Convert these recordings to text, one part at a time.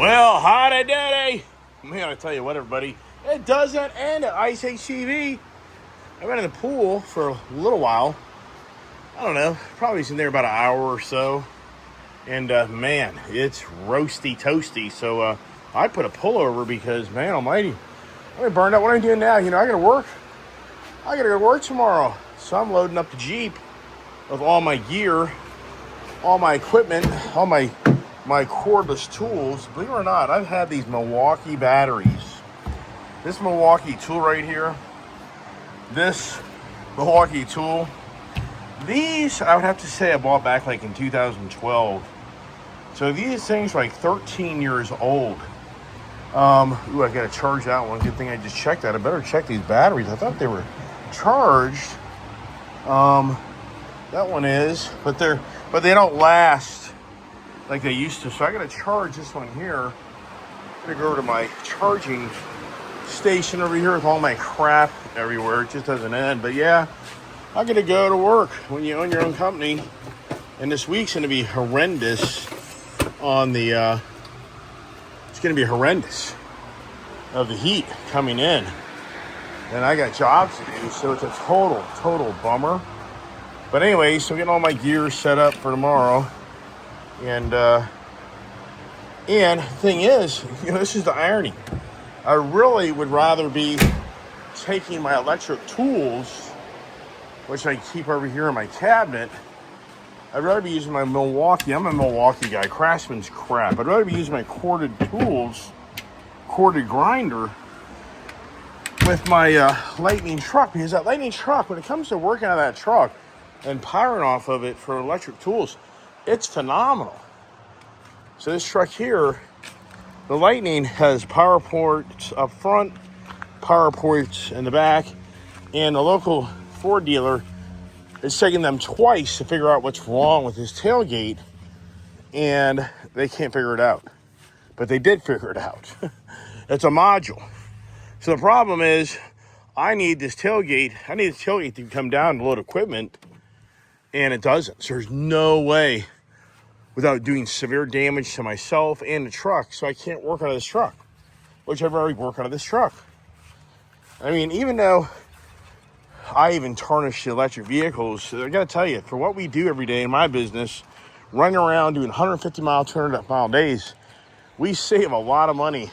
Well, howdy doody. Man, I tell you what, everybody, it doesn't end at Ice HCV. I've been in the pool for a little while. I don't know, probably in there about an hour or so. And man, it's roasty toasty. So I put a pullover because, man almighty, I'm burned out. What am I doing now? I gotta work. I gotta go to work tomorrow. So I'm loading up the Jeep with all my gear, all my equipment, all my cordless tools. Believe it or not, I've had these Milwaukee batteries. This Milwaukee tool right here, this Milwaukee tool, these I would have to say I bought back like in 2012. So these things are like 13 years old. I gotta charge that one. Good thing I just checked that. I better check these batteries. I thought they were charged. That one is, but they don't last like they used to. So I gotta charge this one here. I'm gonna go over to my charging station over here with all my crap everywhere. It just doesn't end. But yeah, I'm gonna go to work when you own your own company. And this week's gonna be horrendous on the it's gonna be horrendous of the heat coming in. And I got jobs to do, so it's a total bummer. But anyway, so getting all my gear set up for tomorrow. And the thing is, this is the irony. I really would rather be taking my electric tools, which I keep over here in my cabinet. I'd rather be using my Milwaukee. I'm a Milwaukee guy. Craftsman's crap. I'd rather be using my corded tools, corded grinder, with my Lightning truck. Because that Lightning truck, when it comes to working on that truck and powering off of it for electric tools, it's phenomenal. So this truck here, the Lightning, has power ports up front, power ports in the back, and the local Ford dealer is taking them twice to figure out what's wrong with his tailgate, and they can't figure it out. But they did figure it out. It's a module. So the problem is, I need this tailgate to come down and load equipment, and it doesn't. So there's no way without doing severe damage to myself and the truck, so I can't work out of this truck, which I've already worked out of this truck. I mean, even though I even tarnish the electric vehicles, I gotta tell you, for what we do every day in my business, running around doing 150 mile, 200 mile days, we save a lot of money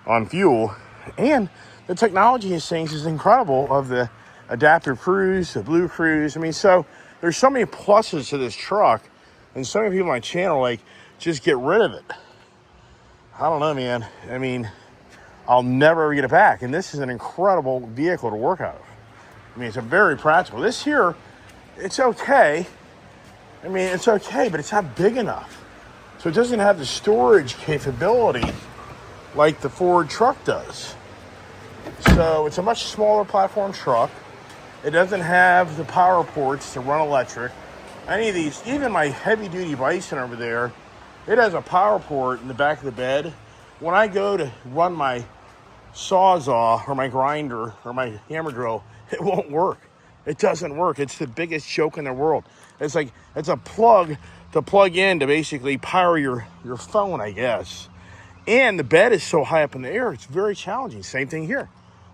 on fuel. And the technology of things is incredible, of the adaptive cruise, the blue cruise. I mean, so there's so many pluses to this truck, and so many people on my channel, like, just get rid of it. I don't know, man. I mean, I'll never ever get it back. And this is an incredible vehicle to work out of. I mean, it's a very practical. This here, it's okay. I mean, it's okay, but it's not big enough. So it doesn't have the storage capability like the Ford truck does. So it's a much smaller platform truck. It doesn't have the power ports to run electric. Any of these, even my heavy duty Bison over there, it has a power port in the back of the bed. When I go to run my Sawzall or my grinder or my hammer drill, it won't work. It doesn't work. It's the biggest joke in the world. It's like, it's a plug to plug in to basically power your phone, I guess. And the bed is so high up in the air, it's very challenging. Same thing here.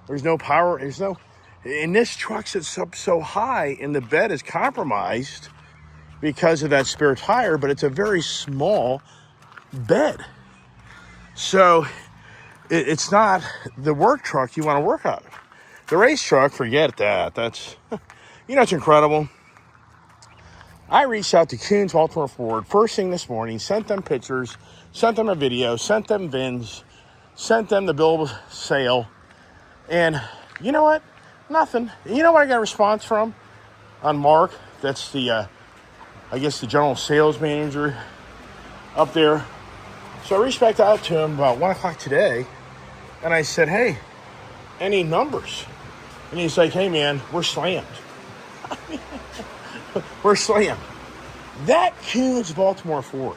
There's no power. And this truck sits up so high, and the bed is compromised because of that spare tire, but it's a very small bed. So it's not the work truck you want to work out of. The race truck, forget that. That's, it's incredible. I reached out to Koons Baltimore Ford first thing this morning, sent them pictures, sent them a video, sent them VINs, sent them the bill of sale, and you know what? Nothing. You know what I got a response from? On Mark, that's the, I guess the general sales manager up there. So I reached back out to him about 1 o'clock today, and I said, hey, any numbers? And he's like, hey man, we're slammed. We're slammed. That Koons Baltimore Ford,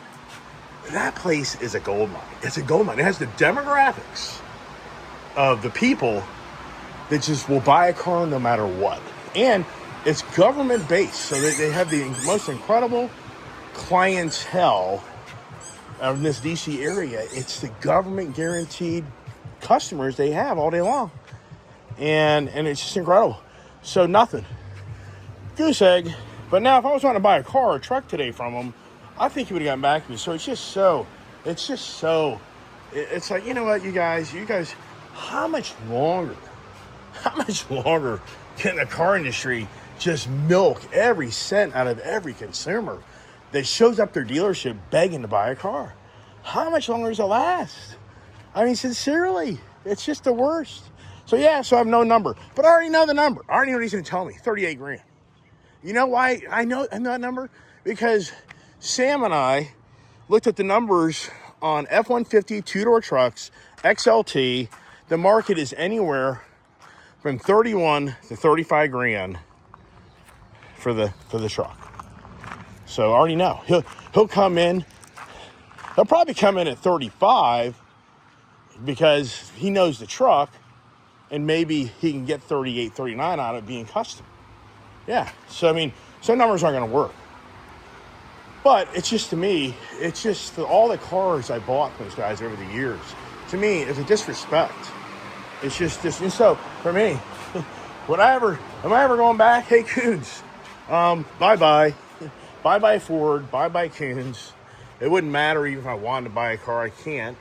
that place is a gold mine. It's a gold mine. It has the demographics of the people that just will buy a car no matter what. And it's government based, so they have the most incredible clientele in this DC area, it's the government guaranteed customers they have all day long. And it's just incredible. So nothing. Goose egg. But now if I was wanting to buy a car or a truck today from them, I think he would have gotten back to me. So it's like, you know what, you guys, how much longer can the car industry just milk every cent out of every consumer that shows up their dealership begging to buy a car? How much longer does it last? I mean, sincerely, it's just the worst. So yeah, so I have no number, but I already know the number. I already know what he's going to tell me, 38 grand. You know why I know that number? Because Sam and I looked at the numbers on F-150 two-door trucks, XLT. The market is anywhere from 31 to 35 grand for the truck. So I already know. He'll come in. He'll probably come in at 35 because he knows the truck, and maybe he can get 38, 39 out of it being custom. Yeah. So I mean, some numbers aren't going to work. But it's just, to me, it's just all the cars I bought from those guys over the years. To me, it's a disrespect. It's just this. And so for me, am I ever going back? Hey, Coons, bye-bye. Bye-bye Ford, bye-bye Coons. It wouldn't matter even if I wanted to buy a car. I can't.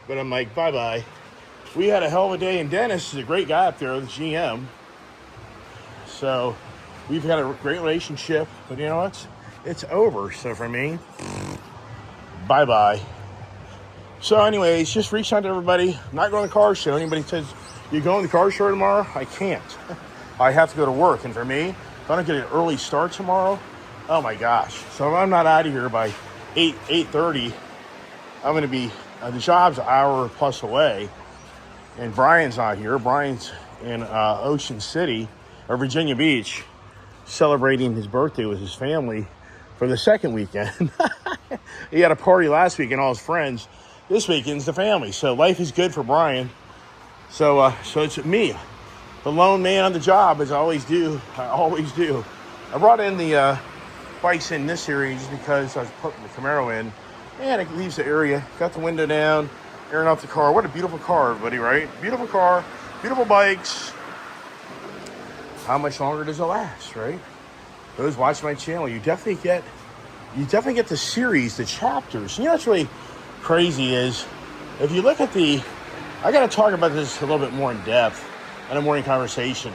But I'm like, bye-bye. We had a hell of a day, and Dennis is a great guy up there with GM. So we've had a great relationship. But you know what? It's over. So for me, bye-bye. So anyways, just reach out to everybody. I'm not going to the car show. Anybody says, you going to the car show tomorrow? I can't. I have to go to work. And for me, if I don't get an early start tomorrow, oh my gosh. So if I'm not out of here by 8:30, I'm going to be, the job's an hour plus away. And Brian's not here. Brian's in Ocean City, or Virginia Beach, celebrating his birthday with his family for the second weekend. He had a party last week and all his friends. This weekend's the family. So life is good for Brian. So it's me, the lone man on the job, as I always do. I brought in the bikes in this series just because I was putting the Camaro in, and it leaves the area. Got the window down, airing out the car. What a beautiful car, everybody, right? Beautiful car, beautiful bikes. How much longer does it last, right? Those watch my channel, you definitely get the series, the chapters. You know what's really crazy is, if you look at I got to talk about this a little bit more in depth in a morning conversation,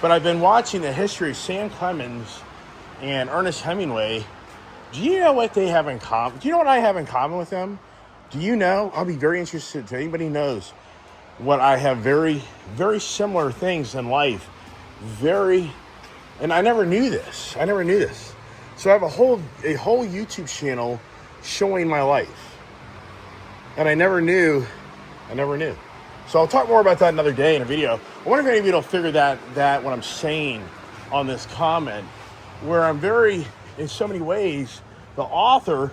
but I've been watching the history of Sam Clemens and Ernest Hemingway. Do you know what they have in common? Do you know what I have in common with them? Do you know? I'll be very interested if anybody knows what I have. Very, very similar things in life. And I never knew this. So I have a whole YouTube channel showing my life. And I never knew. So I'll talk more about that another day in a video. I wonder if anybody will figure that what I'm saying on this comment, where I'm very, in so many ways, the author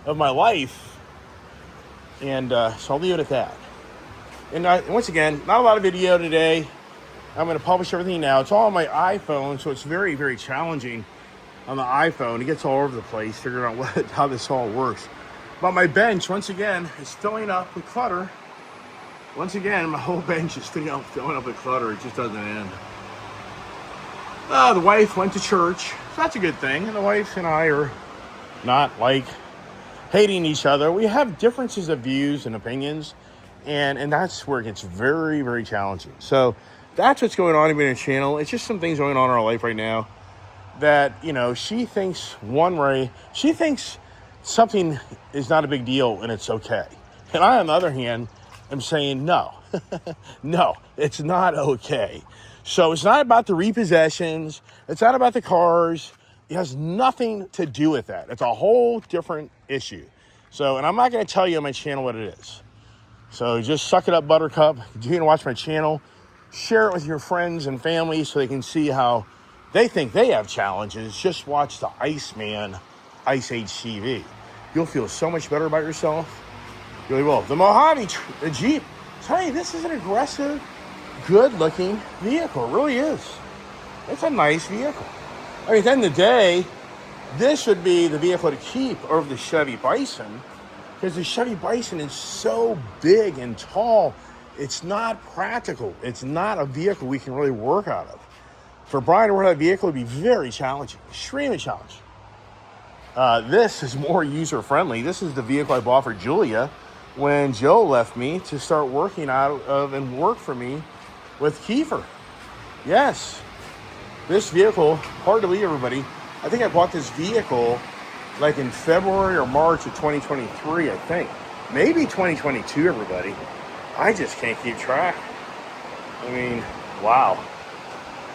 of my life. And so I'll leave it at that. And once again, not a lot of video today. I'm going to publish everything now. It's all on my iPhone, so it's very, very challenging on the iPhone. It gets all over the place, figuring out how this all works. But my bench, once again, is filling up with clutter. Once again, my whole bench is filling up with clutter. It just doesn't end. The wife went to church, so that's a good thing. And the wife and I are not hating each other. We have differences of views and opinions, and that's where it gets very, very challenging. So that's what's going on in the channel. It's just some things going on in our life right now that, she thinks one way. She thinks something is not a big deal and it's okay. And I, on the other hand, am saying no. No, it's not okay. So it's not about the repossessions. It's not about the cars. It has nothing to do with that. It's a whole different issue. So, and I'm not going to tell you on my channel what it is. So just suck it up, Buttercup. Continue to watch my channel. Share it with your friends and family so they can see how they think they have challenges. Just watch the Iceman Ice Age TV. You'll feel so much better about yourself. You really will. The Mojave, the Jeep. Tell you, this is an aggressive, good-looking vehicle. It really is. It's a nice vehicle. I mean, at the end of the day, this would be the vehicle to keep over the Chevy Bison. because the Chevy Bison is so big and tall, it's not practical. It's not a vehicle we can really work out of. For Brian to work out a vehicle would be very challenging, extremely challenging. This is more user-friendly. This is the vehicle I bought for Julia when Joe left me to start working out of and work for me with Kiefer. Yes, this vehicle, hard to believe, everybody. I think I bought this vehicle like in February or March of 2023, I think. Maybe 2022, everybody. I just can't keep track. I mean, wow.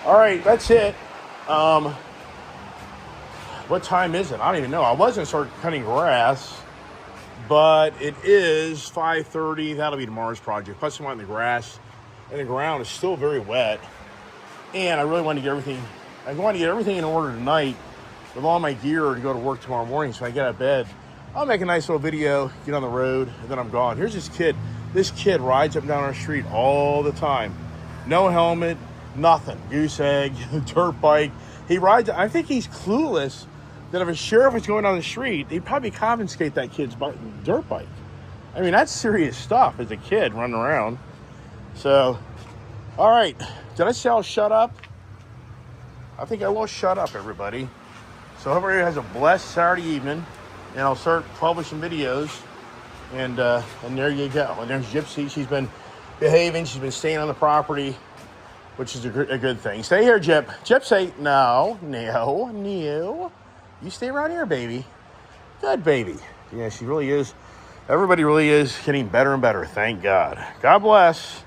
All right, that's it. What time is it? I don't even know. I was going to start cutting grass, but it is 5:30. That'll be tomorrow's project. Plus, I'm out in the grass, and the ground is still very wet. And I really want to get everything. I want to get everything in order tonight with all my gear to go to work tomorrow morning. So I get out of bed. I'll make a nice little video, get on the road, and then I'm gone. Here's this kid. This kid rides up and down our street all the time. No helmet, nothing. Goose egg, dirt bike. He rides. I think he's clueless that if a sheriff was going down the street, he'd probably confiscate that kid's dirt bike. I mean, that's serious stuff as a kid running around. So, all right. Did I say I'll shut up? I think I will shut up, everybody. So, hope everybody has a blessed Saturday evening, and I'll start publishing videos. And there you go. And there's Gypsy. She's been behaving. She's been staying on the property, which is a good thing. Stay here, Gyp. Gyp, say no. You stay around here, baby. Good baby. Yeah, she really is. Everybody really is getting better and better. Thank God. God bless.